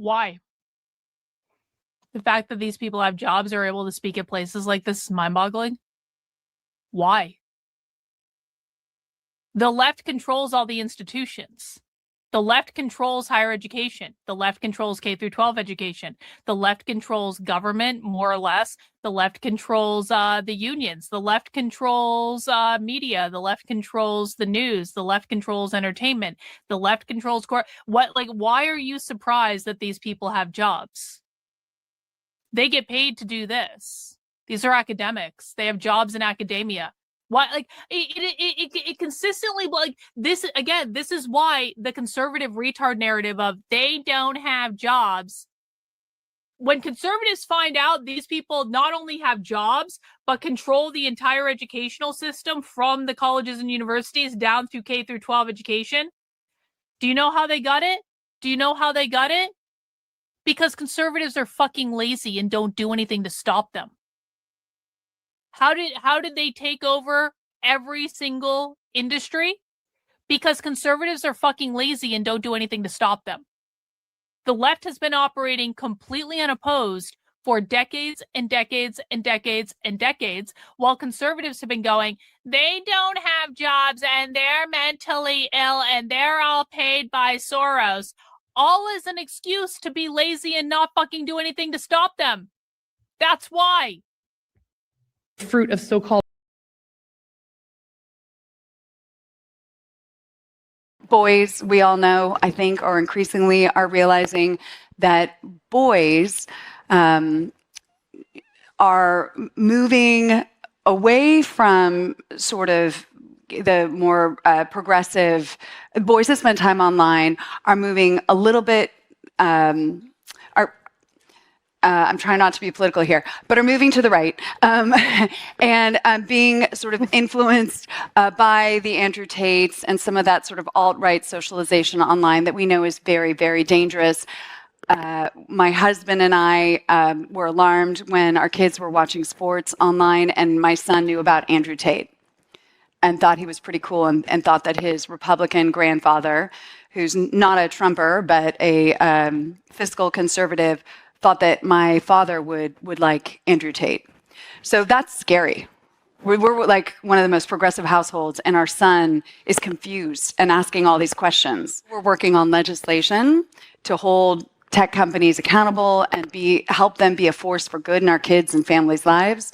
Why? The fact that these people have jobs or are able to speak at places like this is mind-boggling. Why? The left controls all the institutions. The left controls higher education. The left controls K through 12 education. The left controls government, more or less. The left controls the unions. The left controls media. The left controls the news. The left controls entertainment. The left controls why are you surprised that these people have jobs? They get paid to do this. These are academics. They have jobs in academia. Why, like, it consistently, like, this, again, this is why the conservative retard narrative of they don't have jobs. When conservatives find out these people not only have jobs, but control the entire educational system from the colleges and universities down through K through 12 education, do you know how they got it? Do you know how they got it? Because conservatives are fucking lazy and don't do anything to stop them. How did they take over every single industry? Because conservatives are fucking lazy and don't do anything to stop them. The left has been operating completely unopposed for decades and decades and decades and decades, while conservatives have been going, they don't have jobs and they're mentally ill and they're all paid by Soros. All is an excuse to be lazy and not fucking do anything to stop them. That's why. Fruit of so-called boys, we all know, I think, or increasingly are realizing that boys are moving away from sort of the more progressive boys that spend time online, are moving a little bit I'm trying not to be political here, but are moving to the right and being sort of influenced by the Andrew Tates and some of that sort of alt-right socialization online that we know is very, very dangerous. My husband and I were alarmed when our kids were watching sports online and my son knew about Andrew Tate and thought he was pretty cool and thought that his Republican grandfather, who's not a Trumper, but a fiscal conservative, thought that my father would like Andrew Tate. So that's scary. We're like one of the most progressive households, and our son is confused and asking all these questions. We're working on legislation to hold tech companies accountable and help them be a force for good in our kids' and families' lives,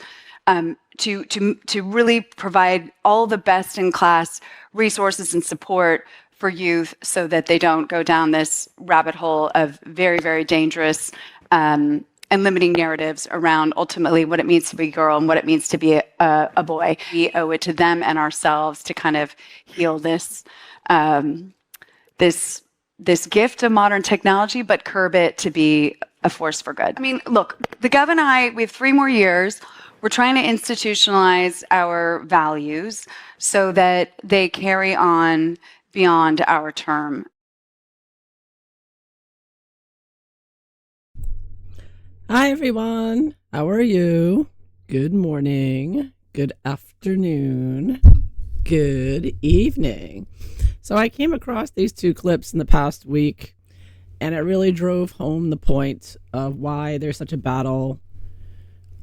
to really provide all the best-in-class resources and support for youth so that they don't go down this rabbit hole of very, very dangerous and limiting narratives around ultimately what it means to be a girl and what it means to be a boy. We owe it to them and ourselves to kind of heal this gift of modern technology, but curb it to be a force for good. I mean, look, the Gov and I, we have 3 more years. We're trying to institutionalize our values so that they carry on beyond our term. Hi, everyone. How are you? Good morning, good afternoon, good evening. So I came across these 2 clips in the past week, and it really drove home the point of why there's such a battle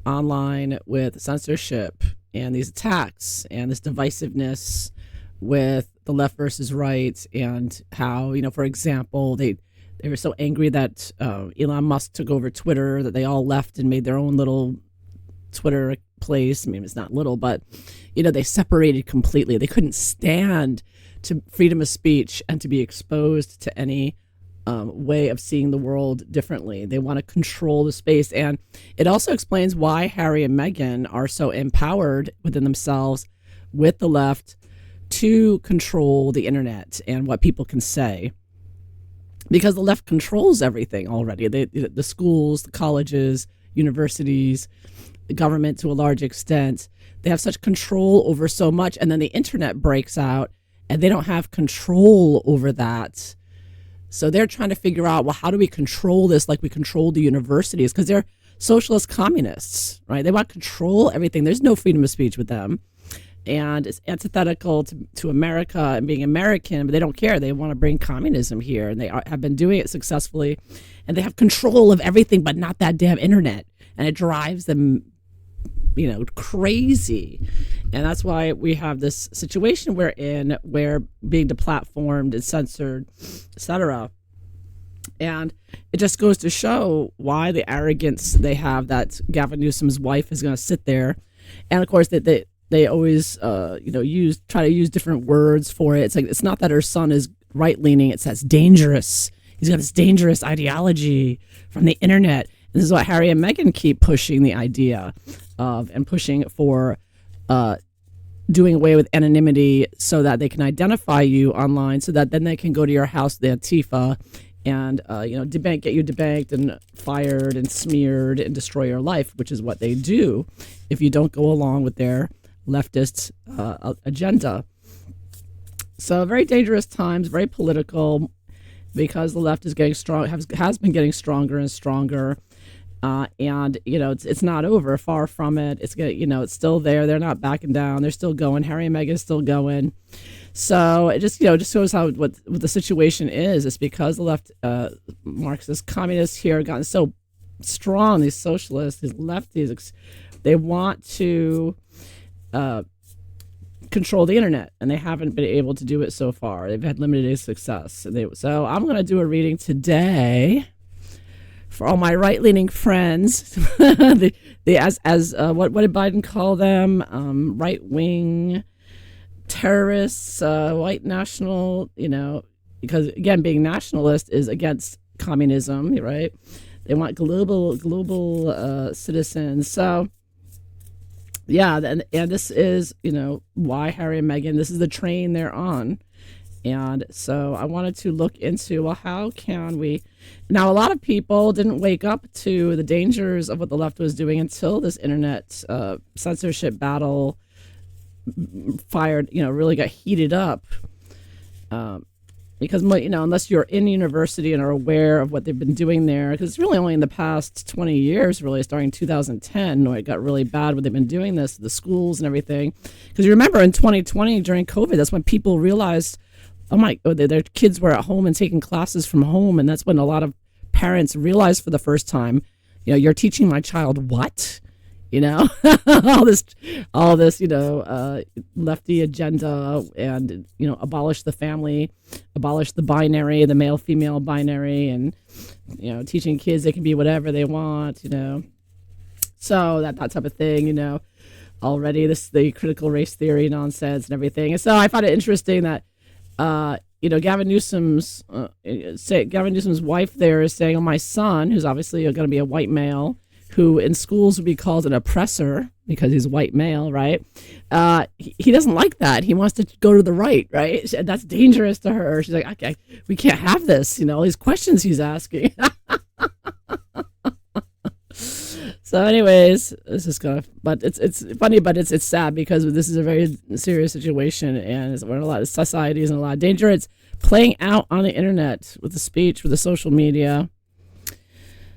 online with censorship and these attacks and this divisiveness with the left versus right, and how, for example, they were so angry that Elon Musk took over Twitter that they all left and made their own little Twitter place. I mean, it's not little, but, they separated completely. They couldn't stand to freedom of speech and to be exposed to any way of seeing the world differently. They want to control the space. And it also explains why Harry and Meghan are so empowered within themselves with the left to control the internet and what people can say. Because the left controls everything already. The schools, the colleges, universities, the government to a large extent. They have such control over so much, and then the internet breaks out, and they don't have control over that. So they're trying to figure out, well, how do we control this like we control the universities? Because they're socialist communists, right? They want to control everything. There's no freedom of speech with them. and it's antithetical to America and being American, but they don't care. They want to bring communism here, and have been doing it successfully, and they have control of everything, but not that damn internet, and it drives them, crazy. And that's why we have this situation we're in, where being deplatformed and censored, etc. And it just goes to show why the arrogance they have, that Gavin Newsom's wife is going to sit there, and of course they always try to use different words for it. It's like, it's not that her son is right leaning; it says dangerous. He's got this dangerous ideology from the internet. And this is what Harry and Meghan keep pushing the idea of, and pushing for doing away with anonymity so that they can identify you online, so that then they can go to your house, the Antifa, and get you debanked and fired and smeared and destroy your life, which is what they do if you don't go along with their leftist agenda. So very dangerous times, very political, because the left is getting strong, has been getting stronger and stronger. And it's not over, far from it. It's still there. They're not backing down. They're still going. Harry and Meghan is still going. So it just shows how what the situation is. It's because the left, Marxist communists here have gotten so strong. These socialists, these lefties, they want to control the internet, and they haven't been able to do it so far. They've had limited success. So I'm going to do a reading today for all my right-leaning friends. What did Biden call them? Right-wing terrorists, white national, because again, being nationalist is against communism, right? They want global citizens. So yeah, and this is, why Harry and Meghan, this is the train they're on. And so I wanted to look into, well, how can we... Now, a lot of people didn't wake up to the dangers of what the left was doing until this internet censorship battle really got heated up. Because, unless you're in university and are aware of what they've been doing there, because it's really only in the past 20 years, really, starting 2010, when it got really bad when they've been doing this, the schools and everything. Because you remember in 2020, during COVID, that's when people realized, their kids were at home and taking classes from home. And that's when a lot of parents realized for the first time, you're teaching my child what? all this, lefty agenda, and, abolish the family, abolish the binary, the male female binary, and, teaching kids they can be whatever they want, so that type of thing, already the critical race theory nonsense and everything. And so I found it interesting that, Gavin Newsom's wife there is saying, my son, who's obviously going to be a white male, who in schools would be called an oppressor because he's white male, right? He doesn't like that. He wants to go to the right, right? That's dangerous to her. She's like, okay, we can't have this, all these questions he's asking. So anyways, this is but it's funny, but it's sad, because this is a very serious situation, and we're in a lot of societies and a lot of danger. It's playing out on the internet with the speech, with the social media.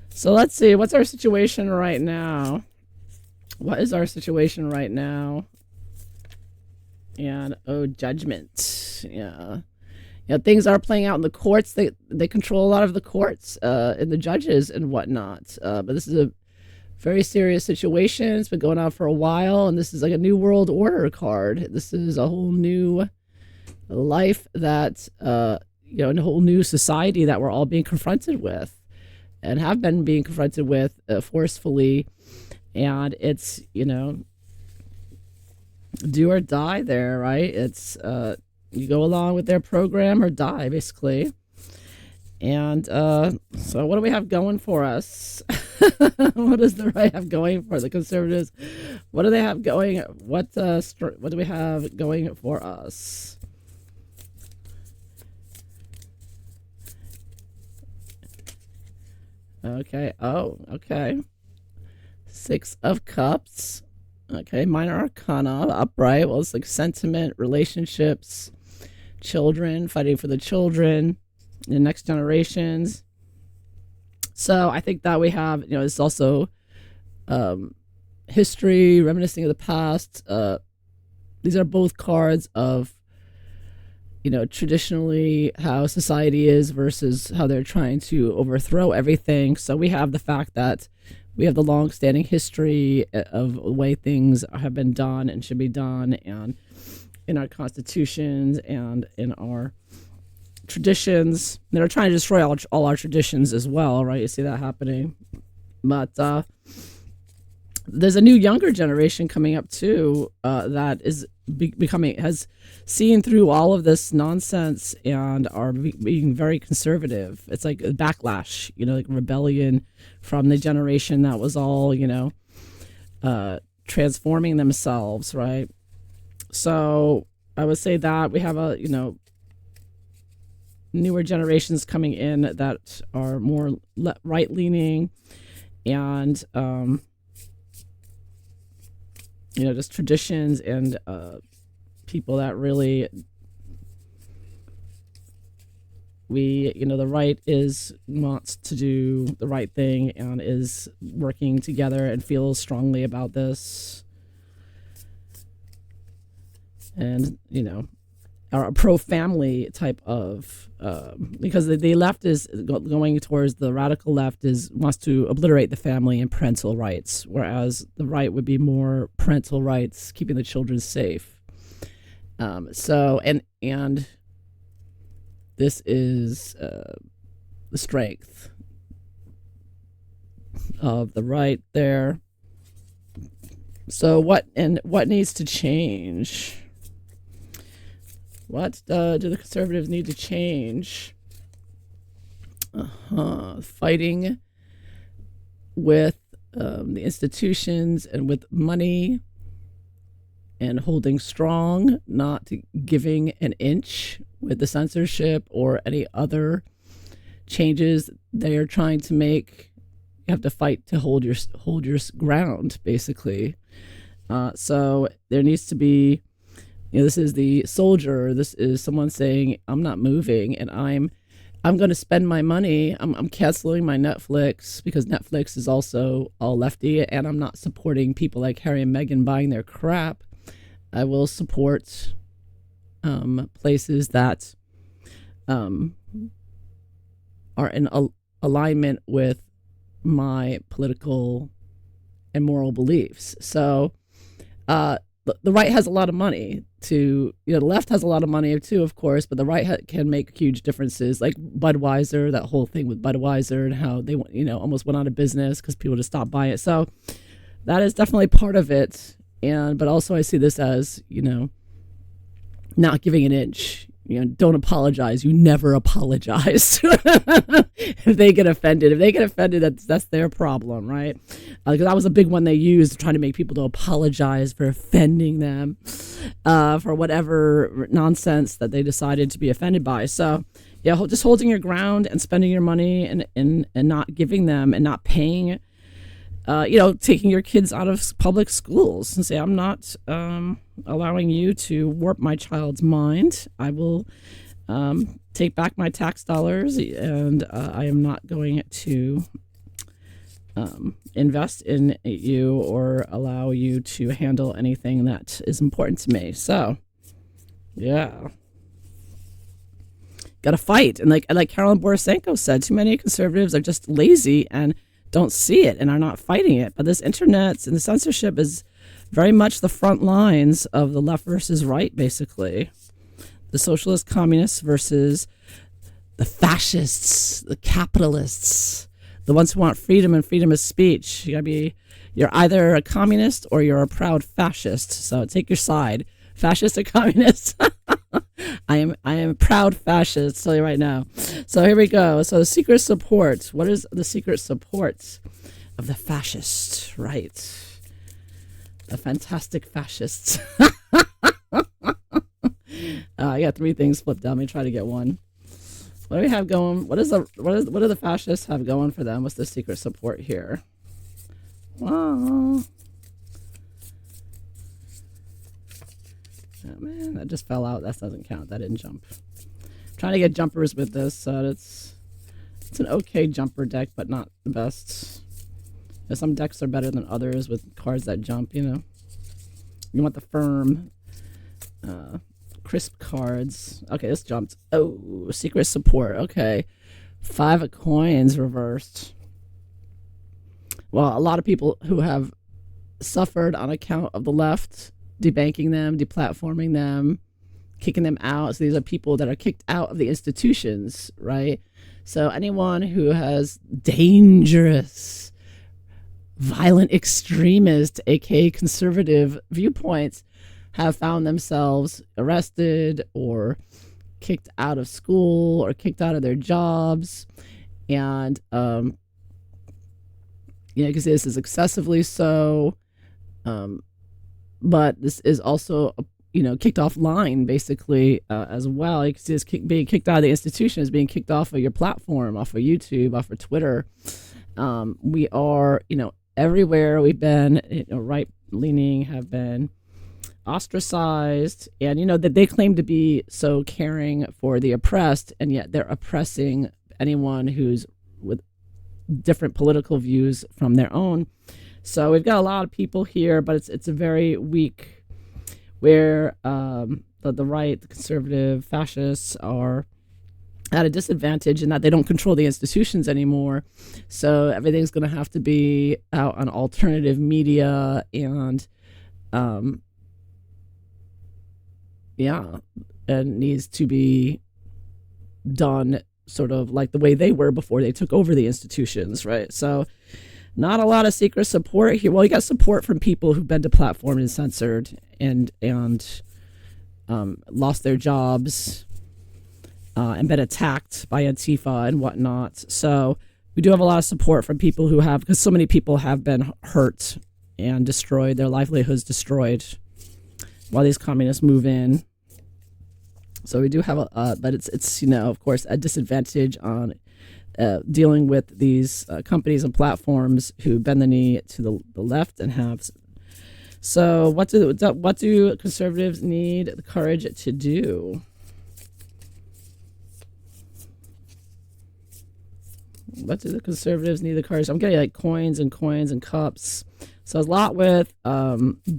So let's see, what's our situation right now? What is our situation right now? And judgment. Yeah. Things are playing out in the courts. They control a lot of the courts and the judges and whatnot. But this is a very serious situation. It's been going on for a while, and this is like a new world order card. This is a whole new life that, a whole new society that we're all being confronted with, and have been being confronted with forcefully. And it's, do or die there, right? It's, you go along with their program or die, basically. And so what do we have going for us? What does the right have going for the conservatives? What do they have going? What do we have going for us? Okay. Oh, okay. 6 of Cups. Okay. Minor Arcana, upright. Well, it's like sentiment, relationships, children, fighting for the children, the next generations. So I think that we have, it's also history, reminiscing of the past, these are both cards of, traditionally how society is versus how they're trying to overthrow everything. So we have the fact that we have the long-standing history of the way things have been done and should be done, and in our constitutions and in our traditions. They're trying to destroy all our traditions as well, right? You see that happening. But there's a new younger generation coming up too that is has seen through all of this nonsense and are being very conservative. It's like a backlash, like rebellion from the generation that was all, transforming themselves, right? So I would say that we have a, newer generations coming in that are more right-leaning and, just traditions and people that really the right wants to do the right thing and is working together and feels strongly about this, and are a pro-family type of because the left is going towards, the radical left wants to obliterate the family and parental rights, whereas the right would be more parental rights, keeping the children safe. So this is the strength of the right there. So what needs to change? What do the conservatives need to change? Fighting with the institutions and with money, and holding strong, not giving an inch with the censorship or any other changes they are trying to make. You have to fight to hold your ground, basically. So there needs to be, this is the soldier. This is someone saying, I'm not moving, and I'm going to spend my money. I'm canceling my Netflix because Netflix is also all lefty, and I'm not supporting people like Harry and Meghan buying their crap. I will support places that are in alignment with my political and moral beliefs. So the right has a lot of money to, the left has a lot of money too, of course, but the right can make huge differences, like Budweiser, that whole thing with Budweiser and how they almost went out of business because people just stopped buying it. So that is definitely part of it. But also I see this as, not giving an inch. Don't apologize. You never apologize. If they get offended, that's their problem, right? Because that was a big one they used, trying to make people to apologize for offending them for whatever nonsense that they decided to be offended by. So, yeah, just holding your ground and spending your money and not giving them and not paying. Taking your kids out of public schools and say, I'm not allowing you to warp my child's mind. I will take back my tax dollars, and I am not going to invest in you or allow you to handle anything that is important to me. So, yeah. Got to fight. And like Carolyn Borisenko said, too many conservatives are just lazy and don't see it and are not fighting it. But this internet and the censorship is very much the front lines of the left versus right, basically. The socialist communists versus the fascists, the capitalists, the ones who want freedom and freedom of speech. You're either a communist or you're a proud fascist. So take your side, fascist or communist. I am a proud fascist, tell you right now. So here we go. So the secret support. What is the secret support of the fascist right? The fantastic fascists. I got three things flipped down. Let me try to get one. What do we have going? What do the fascists have going for them? What's the secret support here? Wow. Oh man, that just fell out. That doesn't count. That didn't jump. I'm trying to get jumpers with this, so it's an okay jumper deck, but not the best. Some decks are better than others with cards that jump, You want the firm crisp cards. Okay, this jumped. Oh, secret support. Okay. 5 of coins reversed. Well, a lot of people who have suffered on account of the left debanking them, deplatforming them, kicking them out. So these are people that are kicked out of the institutions, right? So anyone who has dangerous, violent extremist, aka conservative viewpoints, have found themselves arrested or kicked out of school or kicked out of their jobs. And, because this is excessively so. But this is also, kicked offline basically as well. It's being kicked out of the institution is being kicked off of your platform, off of YouTube, off of Twitter. We are, everywhere we've been, right leaning have been ostracized, and that they claim to be so caring for the oppressed, and yet they're oppressing anyone who's with different political views from their own. So we've got a lot of people here, but it's a very weak, where the right, the conservative, fascists are at a disadvantage in that they don't control the institutions anymore. So everything's going to have to be out on alternative media, and it needs to be done sort of like the way they were before they took over the institutions, right? So not a lot of secret support here. Well, you got support from people who've been deplatformed and censored and lost their jobs and been attacked by Antifa and whatnot. So we do have a lot of support from people who have, because so many people have been hurt and destroyed, their livelihoods destroyed while these communists move in. So we do have but it's of course a disadvantage on dealing with these companies and platforms who bend the knee to the left and have. So what do conservatives need the courage to do? What do the conservatives need the courage? I'm getting like coins and cups. So a lot with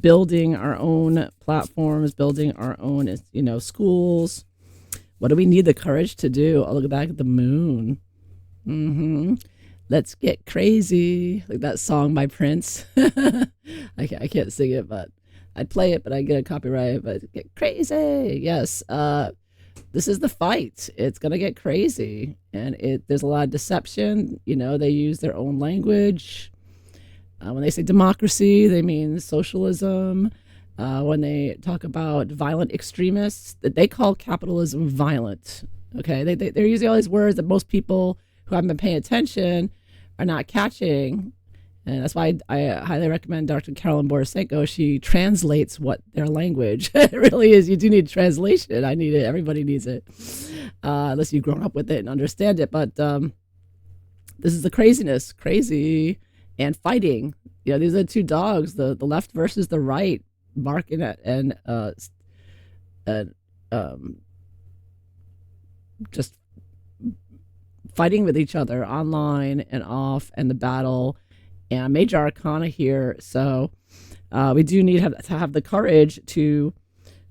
building our own platforms, building our own schools. What do we need the courage to do? Oh, look back at the moon. Let's get crazy, like that song by Prince. I can't sing it, but I'd play it, but I get a copyright. But get crazy, yes. This is the fight. It's gonna get crazy, and there's a lot of deception. They use their own language. When they say democracy, they mean socialism. When they talk about violent extremists, that they call capitalism violent. Okay, they're using all these words that most people who haven't been paying attention are not catching. And that's why I highly recommend Dr. Carolyn Borisenko. She translates what their language it really is. You do need translation. I need it. Everybody needs it. Unless you've grown up with it and understand it. But this is the craziness, crazy and fighting. These are the two dogs, the left versus the right, barking at and just fighting with each other online and off, and the battle and major arcana here. So we do need to have the courage to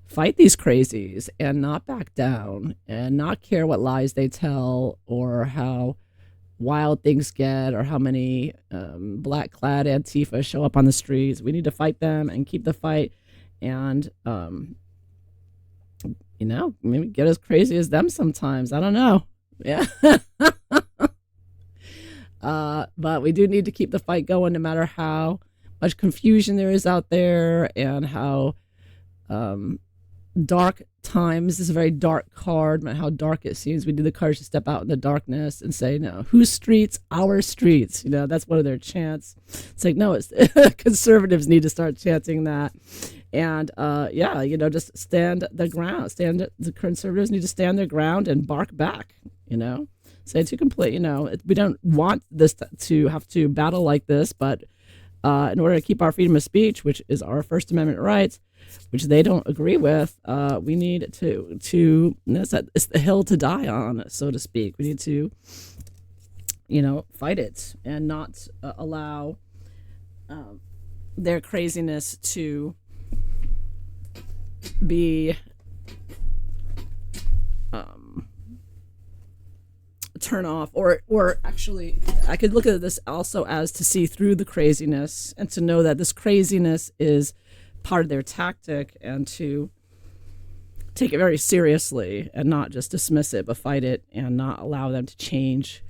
fight these crazies and not back down and not care what lies they tell or how wild things get or how many black clad Antifa show up on the streets. We need to fight them and keep the fight and maybe get as crazy as them sometimes. I don't know. Yeah. But we do need to keep the fight going no matter how much confusion there is out there and how dark times. This is a very dark card, no matter how dark it seems. We need the courage to step out in the darkness and say, no, whose streets? Our streets. That's one of their chants. It's like, no, it's conservatives need to start chanting that. And just stand the ground. The conservatives need to stand their ground and bark back, say to complete, we don't want this to have to battle like this, but in order to keep our freedom of speech, which is our First Amendment rights, which they don't agree with, we need to it's the hill to die on, so to speak. We need to, fight it and not allow their craziness to be turn off, or actually I could look at this also as to see through the craziness and to know that this craziness is part of their tactic, and to take it very seriously and not just dismiss it but fight it, and not allow them to change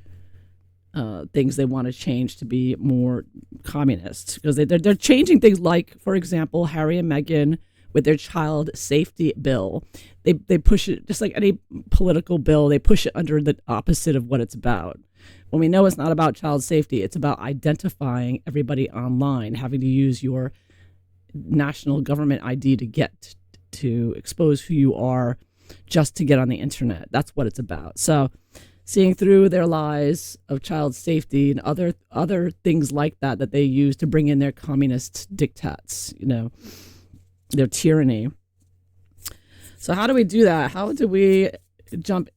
things they want to change to be more communist, because they're changing things like, for example, Harry and Meghan with their child safety bill. They push it, just like any political bill, they push it under the opposite of what it's about. When we know it's not about child safety, it's about identifying everybody online, having to use your national government ID to expose who you are just to get on the internet. That's what it's about. So seeing through their lies of child safety and other things like that they use to bring in their communist diktats, their tyranny. So how do we do that? How do we jump,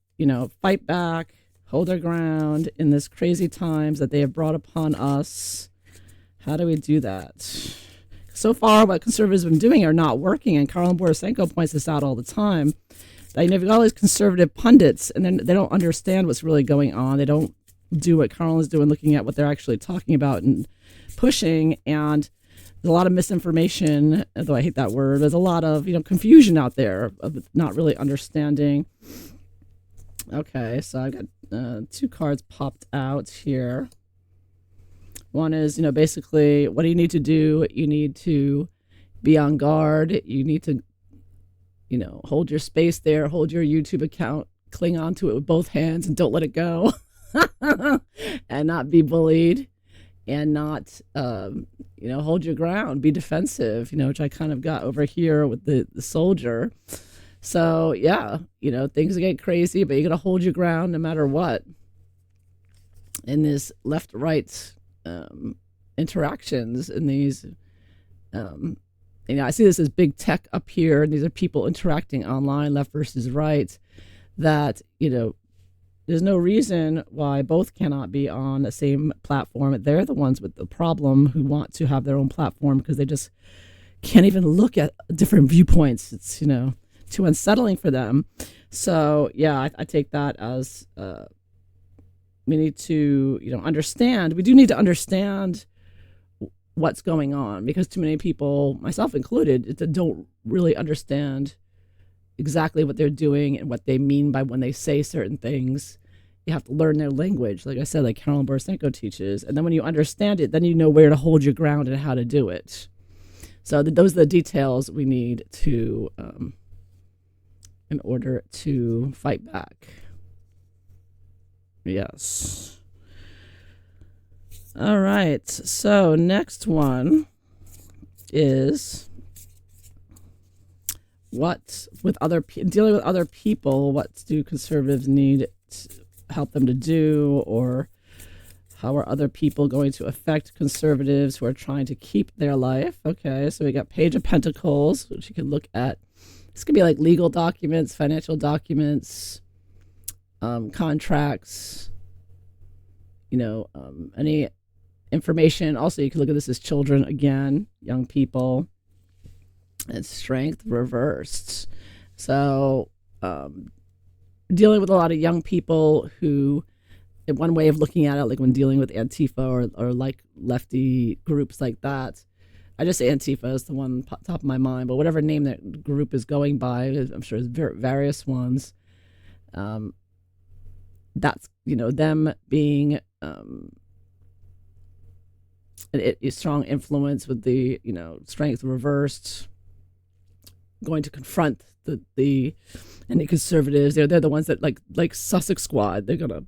fight back, hold our ground in this crazy times that they have brought upon us? How do we do that? So far, what conservatives have been doing are not working, and Karlin Borisenko points this out all the time. That, you've got all these conservative pundits, and then they don't understand what's really going on. They don't do what Karlin is doing, looking at what they're actually talking about and pushing, and there's a lot of misinformation, though I hate that word. There's a lot of confusion out there of not really understanding. Okay, so I got 2 cards popped out here. One is, basically, what do you need to do? You need to be on guard. You need to, hold your space there, hold your YouTube account, cling on to it with both hands and don't let it go, and not be bullied, and not, hold your ground, be defensive, which I kind of got over here with the soldier. So, yeah, things get crazy, but you got to hold your ground no matter what. In this left-right interactions, in these, I see this as big tech up here, and these are people interacting online, left versus right, that, there's no reason why both cannot be on the same platform. They're the ones with the problem who want to have their own platform because they just can't even look at different viewpoints. It's, too unsettling for them. So, yeah, I take that as we need to, understand. We do need to understand what's going on, because too many people, myself included, don't really understand exactly what they're doing and what they mean by when they say certain things. You have to learn their language, like I said, like Karlin Borisenko teaches. And then when you understand it, then you know where to hold your ground and how to do it. So those are the details we need to, in order to fight back. Yes. All right. So next one is dealing with other people. What do conservatives need to help them to do, or how are other people going to affect conservatives who are trying to keep their life? Okay, so we got Page of Pentacles, which you can look at. This could be like legal documents, financial documents, contracts, any information. Also, you can look at this as children again, young people, and Strength reversed. So, dealing with a lot of young people who, one way of looking at it, like when dealing with Antifa or like lefty groups like that, I just say Antifa is the one top of my mind, but whatever name that group is going by, I'm sure there's various ones. That's, them being a strong influence with the, Strength reversed, going to confront any conservatives. They're the ones that like Sussex Squad. They're gonna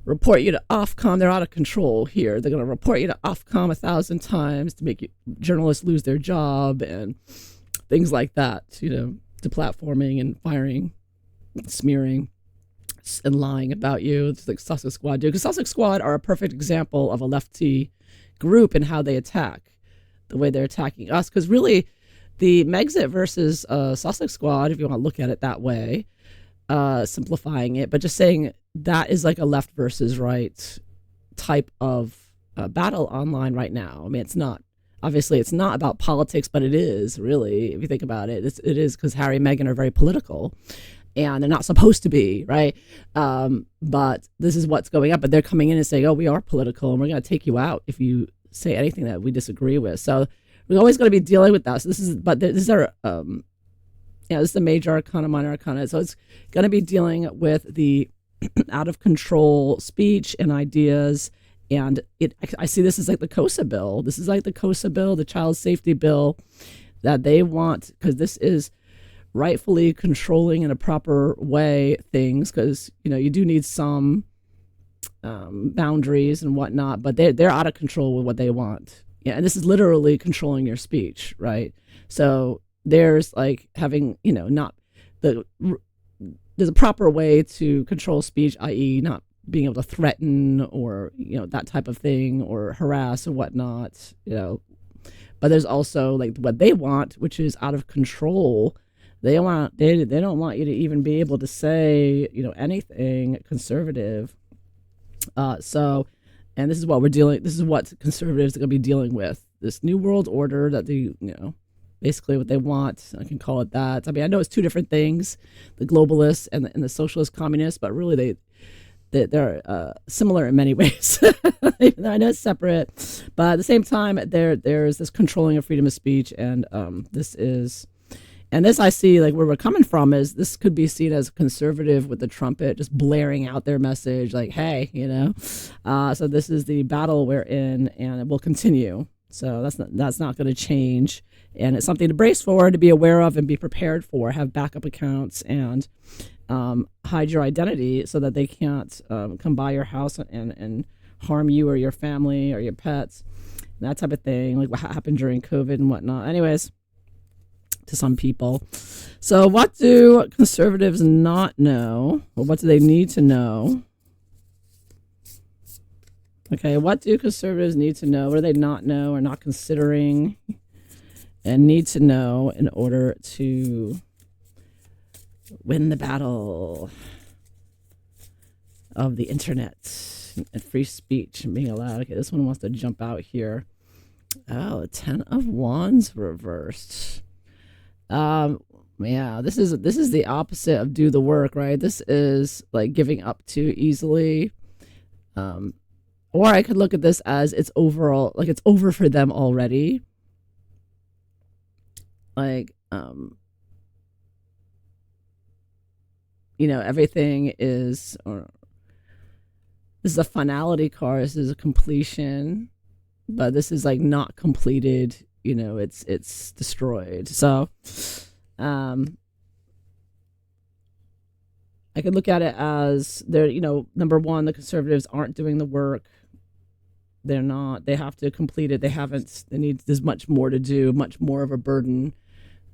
report you to Ofcom. They're out of control here. They're gonna report you to Ofcom 1,000 times to make journalists lose their job and things like that. Deplatforming and firing, smearing, and lying about you. It's like Sussex Squad do, because Sussex Squad are a perfect example of a lefty group and how they attack, the way they're attacking us. Because really, the Megxit versus Sussex Squad, if you want to look at it that way, simplifying it, but just saying that is like a left versus right type of battle online right now. I mean, it's not Obviously, it's not about politics, but it is really, if you think about it. It is because Harry and Meghan are very political, and they're not supposed to be, right? But this is what's going up. But they're coming in and saying, "Oh, we are political, and we're going to take you out if you say anything that we disagree with." So we're always going to be dealing with that. So this is our this is the major arcana, minor arcana. So it's going to be dealing with the out of control speech and ideas. And I see this as like the COSA bill. This is like the COSA bill, the child safety bill that they want, because this is rightfully controlling in a proper way things, because, you know, you do need some boundaries and whatnot, but they're out of control with what they want. Yeah, and this is literally controlling your speech, right? So there's like having, you know, not there's a proper way to control speech, i.e. not being able to threaten or, you know, that type of thing, or harass or whatnot, you know. But there's also like what they want, which is out of control. They don't want you to even be able to say, you know, anything conservative. So, and this is what conservatives are going to be dealing with. This new world order that they, you know, basically what they want. I can call it that. I mean, I know it's two different things, the globalists and the socialist communists, but really they're similar in many ways. I know it's separate, but at the same time, there's this controlling of freedom of speech, and this I see, like, where we're coming from is this could be seen as conservative with the trumpet, just blaring out their message, like, hey, you know. So this is the battle we're in, and it will continue. So that's not going to change, and it's something to brace for, to be aware of, and be prepared for. Have backup accounts and hide your identity so that they can't come by your house and harm you or your family or your pets, that type of thing, like what happened during COVID and whatnot. Anyways, to some people. So what do conservatives not know? Or what do they need to know? Okay, what do conservatives need to know? What do they not know or not considering and need to know in order to win the battle of the internet and free speech and being allowed? Okay, this one wants to jump out here. Oh, the 10 of Wands reversed. Yeah, this is the opposite of do the work, right? This is like giving up too easily. Or I could look at this as it's overall, like it's over for them already. Like, you know, everything is, or this is a finality card. This is a completion, but this is like not completed. You know, it's destroyed. So, I could look at it as they're, you know, number one, the conservatives aren't doing the work. They're not. They have to complete it. They haven't. There's much more to do. Much more of a burden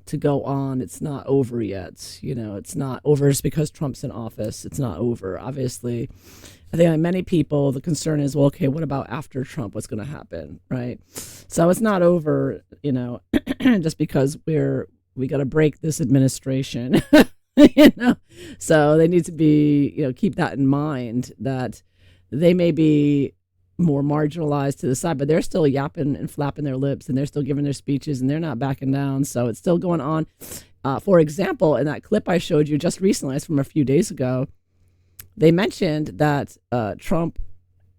to go on. It's not over yet. You know, it's not over just because Trump's in office. It's not over. Obviously, I think like many people, the concern is, well, okay, what about after Trump? What's going to happen, right? So it's not over, you know, just because we got to break this administration, you know. So they need to be, you know, keep that in mind, that they may be more marginalized to the side, but they're still yapping and flapping their lips, and they're still giving their speeches, and they're not backing down. So it's still going on. For example, in that clip I showed you just recently, it's from a few days ago, they mentioned that Trump,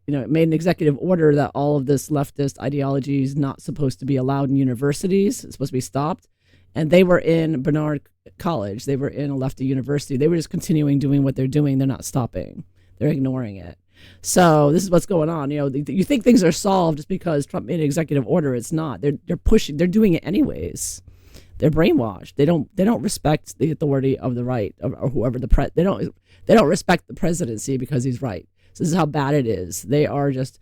you know, made an executive order that all of this leftist ideology is not supposed to be allowed in universities. It's supposed to be stopped. And they were in Barnard College. They were in a lefty university. They were just continuing doing what they're doing. They're not stopping. They're ignoring it. So this is what's going on. You know, you think things are solved just because Trump made an executive order. It's not. They're pushing. They're doing it anyways. They're brainwashed. They don't respect the authority of the right, or whoever they don't respect the presidency because he's right. So this is how bad it is. They are just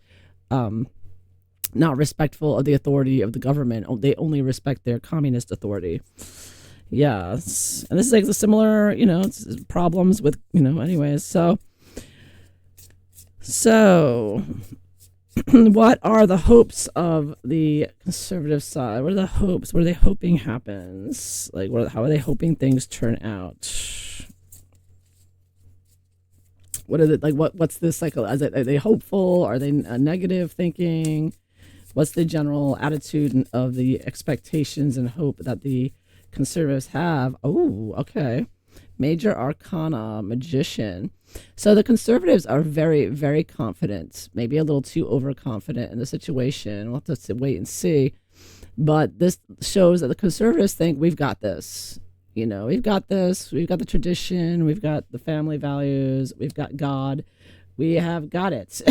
not respectful of the authority of the government. They only respect their communist authority. Yes, and this is like the similar, you know, problems with, you know. Anyways, so what are the hopes of the conservative side? What are the hopes? What are they hoping happens? Like, how are they hoping things turn out? What are what's this cycle? Are they hopeful? Are they negative thinking? What's the general attitude of the expectations and hope that the conservatives have? Oh, okay. Major Arcana, Magician. So the conservatives are very, very confident, maybe a little too overconfident in the situation. We'll have to wait and see. But this shows that the conservatives think we've got this. You know, we've got this. We've got the tradition. We've got the family values. We've got God. We have got it.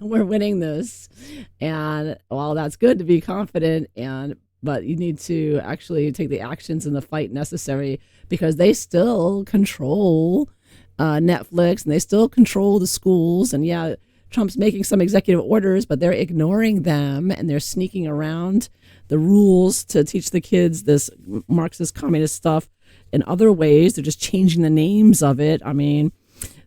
We're winning this. And while that's good to be confident, but you need to actually take the actions in the fight necessary, because they still control Netflix, and they still control the schools. And yeah, Trump's making some executive orders, but they're ignoring them, and they're sneaking around the rules to teach the kids this Marxist communist stuff in other ways. They're just changing the names of it. I mean,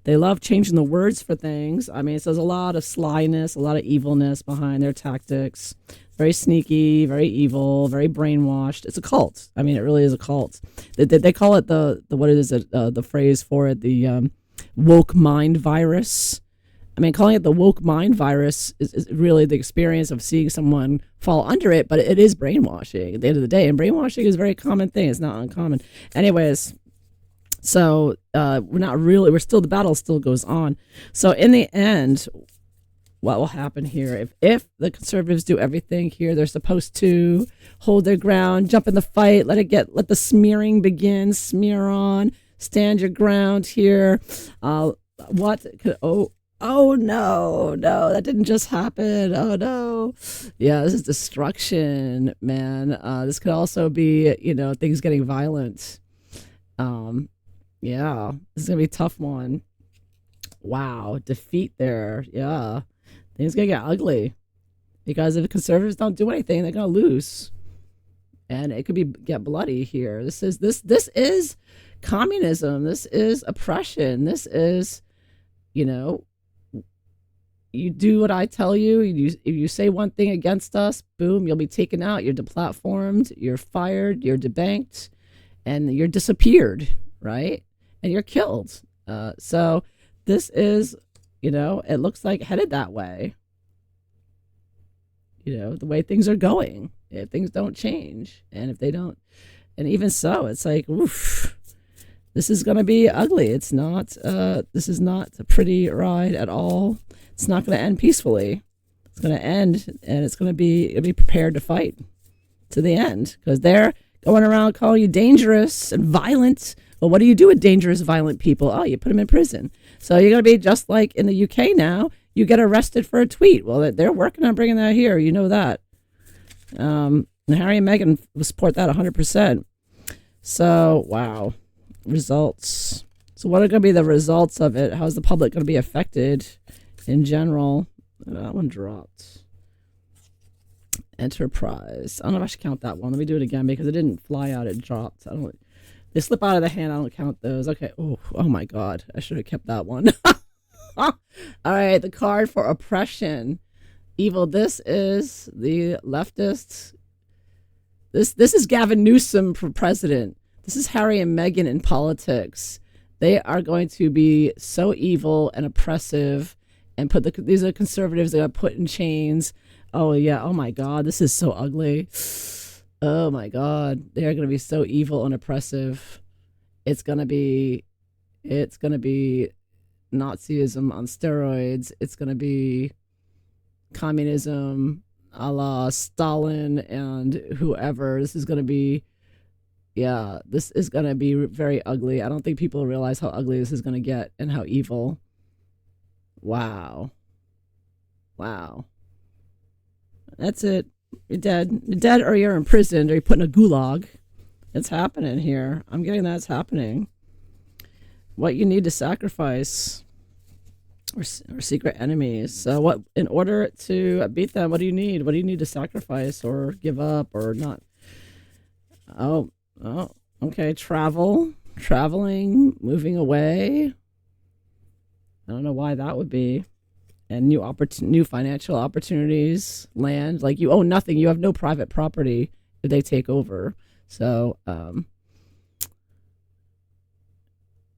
they love changing the words for things. I mean, so there's a lot of slyness, a lot of evilness behind their tactics. Very sneaky, very evil, very brainwashed. It's a cult. I mean, it really is a cult. They call it the phrase for it, the woke mind virus. I mean, calling it the woke mind virus is really the experience of seeing someone fall under it, but it is brainwashing at the end of the day. And brainwashing is a very common thing. It's not uncommon. Anyways, so we're still, the battle still goes on. So in the end, what will happen here, if the conservatives do everything here they're supposed to, hold their ground, jump in the fight, let the smearing begin, smear on, stand your ground here. Oh no, that didn't just happen. Oh no. Yeah, this is destruction, man. This could also be, things getting violent. Yeah, this is gonna be a tough one. Wow, defeat there. Yeah, things gonna get ugly, because if the conservatives don't do anything, they're gonna lose, and it could get bloody here. This is communism. This is oppression. This is, you do what I tell you. If you say one thing against us, boom, you'll be taken out. You're deplatformed. You're fired. You're debanked, and you're disappeared, right? And you're killed. So this is, it looks like headed that way. The way things are going, if things don't change, and if they don't, and even so, it's like, oof, this is going to be ugly. It's not, this is not a pretty ride at all. It's not going to end peacefully. It's going to end, and it'll be prepared to fight to the end, because they're going around calling you dangerous and violent. Well, what do you do with dangerous, violent people? Oh, you put them in prison. So you're going to be just like in the UK now. You get arrested for a tweet. Well, they're working on bringing that here. You know that. And Harry and Meghan support that 100%. So, wow. Results. So what are going to be the results of it? How's the public going to be affected in general? That one dropped. Enterprise. I don't know if I should count that one. Let me do it again, because it didn't fly out. It dropped. They slip out of the hand. I don't count those. Okay. Oh my God. I should have kept that one. All right. The card for oppression. Evil. This is the leftists. This is Gavin Newsom for president. This is Harry and Meghan in politics. They are going to be so evil and oppressive, and these are conservatives that are put in chains. Oh yeah. Oh my God. This is so ugly. Oh my God. They're going to be so evil and oppressive. It's going to be Nazism on steroids. It's going to be communism a la Stalin and whoever. This is going to be very ugly. I don't think people realize how ugly this is going to get and how evil. Wow. That's it. You're dead. You're dead, or you're imprisoned, or you're put in a gulag. It's happening here. I'm getting that's happening. What you need to sacrifice, or secret enemies. So what, in order to beat them, what do you need? What do you need to sacrifice or give up or not? Oh, okay. Traveling, moving away. I don't know why that would be. And new financial opportunities, land. Like, you own nothing. You have no private property if they take over. So,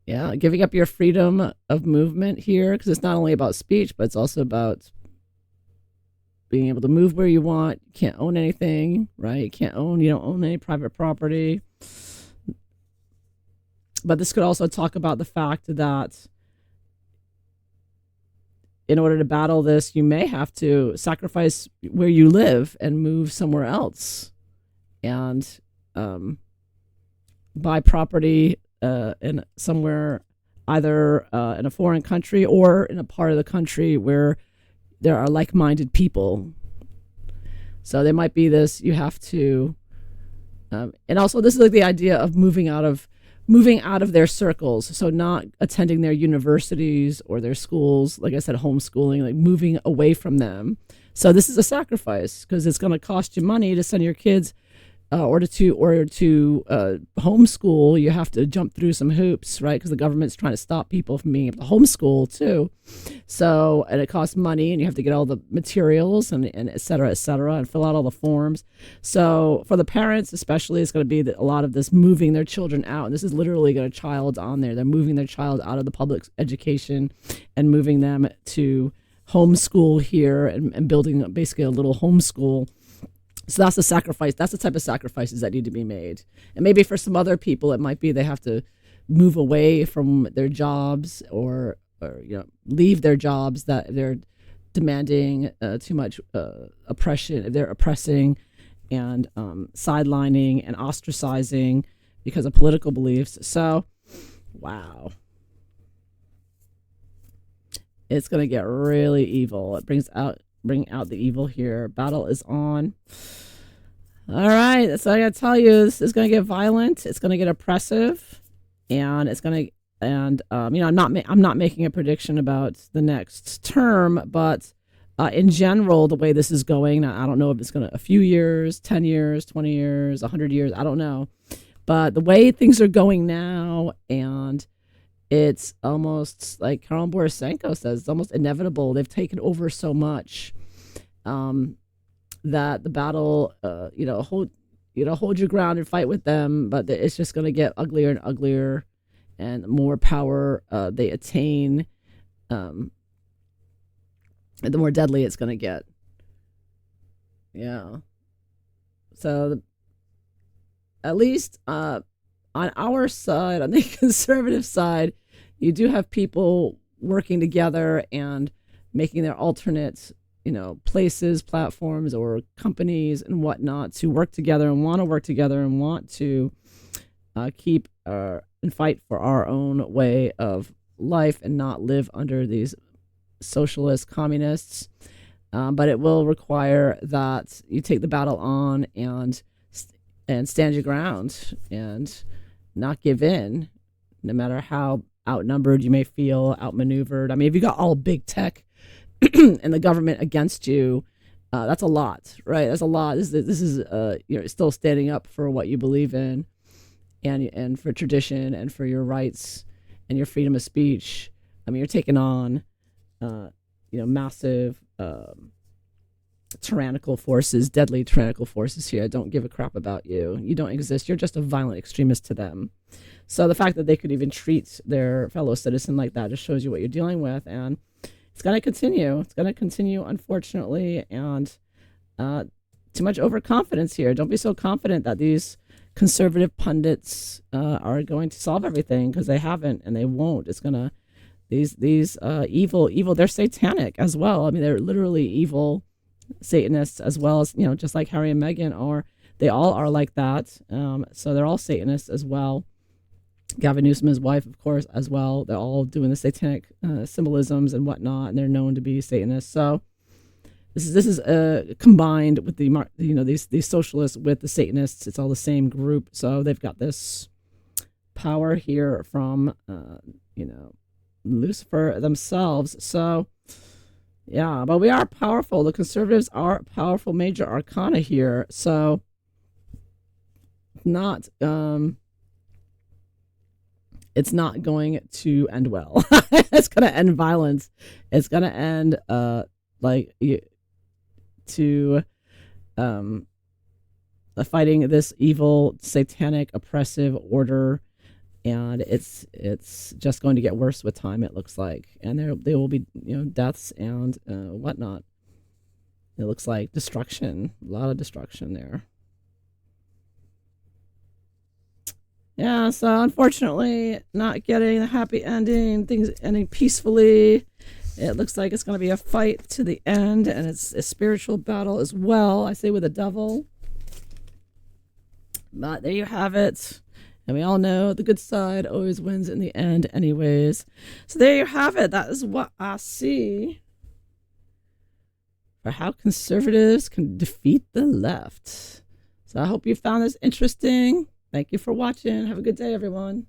yeah, giving up your freedom of movement here, because it's not only about speech, but it's also about, being able to move where you want. You can't own anything, right? You don't own any private property. But this could also talk about the fact that in order to battle this, you may have to sacrifice where you live and move somewhere else and buy property in somewhere, either in a foreign country or in a part of the country where there are like-minded people. So there might be this, you have to, and also this is like the idea of moving out of their circles. So not attending their universities or their schools, like I said, homeschooling, like moving away from them. So this is a sacrifice because it's going to cost you money to send your kids or to homeschool. You have to jump through some hoops, right? Because the government's trying to stop people from being able to homeschool too. So, and it costs money, and you have to get all the materials and et cetera, and fill out all the forms. So for the parents especially, it's going to be a lot of this moving their children out. And this is literally got a child on there. They're moving their child out of the public education and moving them to homeschool here and building basically a little homeschool. So that's the sacrifice. That's the type of sacrifices that need to be made. And maybe for some other people, it might be they have to move away from their jobs or leave their jobs that they're demanding too much oppression. They're oppressing and sidelining and ostracizing because of political beliefs. So, wow. It's going to get really evil. It bring out the evil here. Battle is on. All right, so I gotta tell you, this is gonna get violent. It's gonna get oppressive, and it's gonna. And I'm not making a prediction about the next term, but in general, the way this is going, I don't know if it's gonna a few years, 10 years, 20 years, 100 years. I don't know, but the way things are going now, and it's almost like Karol Borisenko says, it's almost inevitable. They've taken over so much that the battle, hold your ground and fight with them, but it's just going to get uglier and uglier, and the more power they attain, the more deadly it's going to get. Yeah. So at least on our side, on the conservative side, you do have people working together and making their alternate, places, platforms, or companies and whatnot to work together and want to work together and want to keep and fight for our own way of life and not live under these socialist communists. But it will require that you take the battle on and stand your ground and not give in, no matter how outnumbered you may feel, outmaneuvered. I mean, if you got all big tech and the government against you, that's a lot, right? That's a lot. This is you're still standing up for what you believe in, and for tradition and for your rights and your freedom of speech. I mean, you're taking on, massive tyrannical forces, deadly tyrannical forces here. Don't give a crap about you. You don't exist. You're just a violent extremist to them. So the fact that they could even treat their fellow citizen like that just shows you what you're dealing with, and it's going to continue. It's going to continue, unfortunately, and too much overconfidence here. Don't be so confident that these conservative pundits are going to solve everything, because they haven't and they won't. It's going to, these evil, they're satanic as well. I mean, they're literally evil Satanists as well as, just like Harry and Meghan are. They all are like that. So they're all Satanists as well. Gavin Newsom, his wife, of course, as well. They're all doing the satanic symbolisms and whatnot, and they're known to be Satanists. So this is combined with these socialists with the Satanists. It's all the same group. So they've got this power here from Lucifer themselves. So yeah, but we are powerful. The conservatives are powerful major arcana here. So not it's not going to end well. It's going to end violence. It's going to end fighting this evil, satanic, oppressive order, and it's just going to get worse with time, it looks like, and there will be deaths and whatnot. It looks like destruction, a lot of destruction there. Yeah, so unfortunately, not getting a happy ending, things ending peacefully. It looks like it's going to be a fight to the end, and it's a spiritual battle as well, I say, with the devil. But there you have it. And we all know the good side always wins in the end anyways. So there you have it. That is what I see for how conservatives can defeat the left. So I hope you found this interesting. Thank you for watching. Have a good day, everyone.